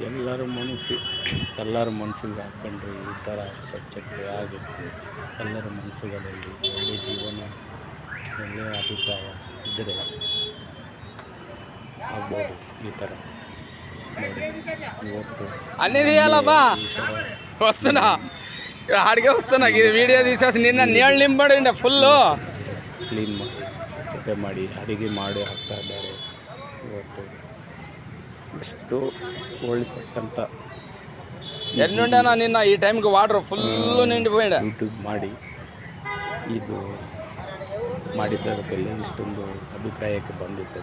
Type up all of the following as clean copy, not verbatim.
ಎಲ್ಲರ ಮನಸ್ಸಿಗೆ ಹಾಕ್ಕೊಂಡ್ರೆ ಈ ಥರ ಸ್ವಚ್ಛತೆ ಆಗುತ್ತೆ. ಎಲ್ಲರ ಮನಸ್ಸುಗಳಲ್ಲಿ ಒಳ್ಳೆಯ ಜೀವನ, ಒಳ್ಳೆಯ ಅಭಿಪ್ರಾಯ ಇದ್ದರೆ ಆಗ್ಬೋದು. ಈ ಥರ ನೋಡಿ, ಇವತ್ತು అన్నీ తీయాలబ్బా ಈ ಥರ వస్తున్నా ఇక్కడ ఆడికే వస్తున్నా ఇది వీడియో తీసేసి నిన్న నీళ్ళు నింపడి ఉండే ఫుల్ ಕ್ಲೀನ್ ಮಾಡಿ, ಸ್ವಚ್ಛತೆ ಮಾಡಿ, ಅಡುಗೆ ಮಾಡಿ ಹಾಕ್ತಾ ಇದ್ದಾರೆ. ಇವತ್ತು ಎಷ್ಟು ಒಳ್ಳೆಪಟ್ಟಂಥ ఎన్నుండేనా నిన్న ఈ టైంకి వాటర్ ఫుల్ నిండిపోయిండే ಯೂಟ್ಯೂಬ್ ಮಾಡಿ ಇದು ಮಾಡಿದ್ದಕ್ಕೆಲ್ಲ ಇಷ್ಟೊಂದು ಅಭಿಪ್ರಾಯಕ್ಕೆ ಬಂದಿತ್ತು.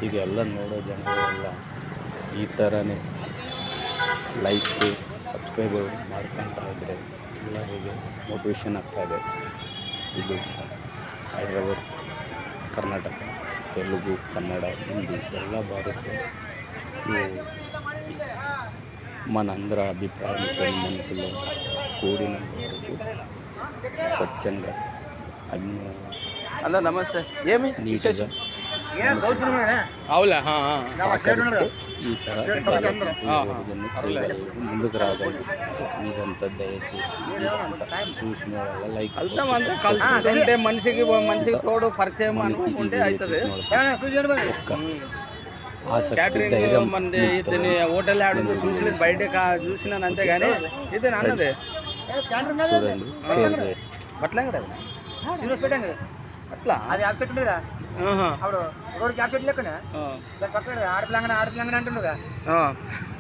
ಈಗ ಎಲ್ಲ ನೋಡೋ ಜನಗಳೆಲ್ಲ ಈ ಥರನೇ ಲೈಕು ಸಬ್ಸ್ಕ್ರೈಬ್ ಮಾಡ್ಕೊತಾ ಇದ್ದರೆ ಎಲ್ಲರಿಗೆ ಮೋಟಿವೇಶನ್ ಆಗ್ತಾಯಿದೆ. ಇದು ಹೈದರಾಬಾದ್, ಕರ್ನಾಟಕ, ತೆಲುಗು, ಕನ್ನಡ, ಹಿಂದಿ ಎಲ್ಲ ಬರುತ್ತೆ. ఇవి మనందరి అభిప్రాయంతో మనసులో కూడినంత వరకు స్వచ్ఛంగా అన్ని అన్న నమస్తే ఏమి నీట్గా అవులే సహకరిస్తే ఈ ಥರ ಇದನ್ನು చేయగలరు. ముందుకు రాగలరు. ఇదంతా దయచేసి ఇదంతా చూసిన వాళ్ళ లైక్ వెళ్తాం అంతా కలుసుకుంటే మనిషికి తోడు పరిచయం అనుకుంటే అవుతుంది. ఒక్క ఆసక్తి, క్యాటరింగ్ ధైర్యం మంది ఇతని హోటల్ ఆడుంది చూసి బయట చూసినాను అంతే కానీ ఇతను అన్నది చూడండి, షేర్ చేయండి. అట్లా కదా అట్లా అది ఆబ్సెట్ ఉండేదా అప్పుడు రోడ్కి ఆబ్సెట్ లెక్కనే పక్కన ఆడపిల్లంగన అంటుండగా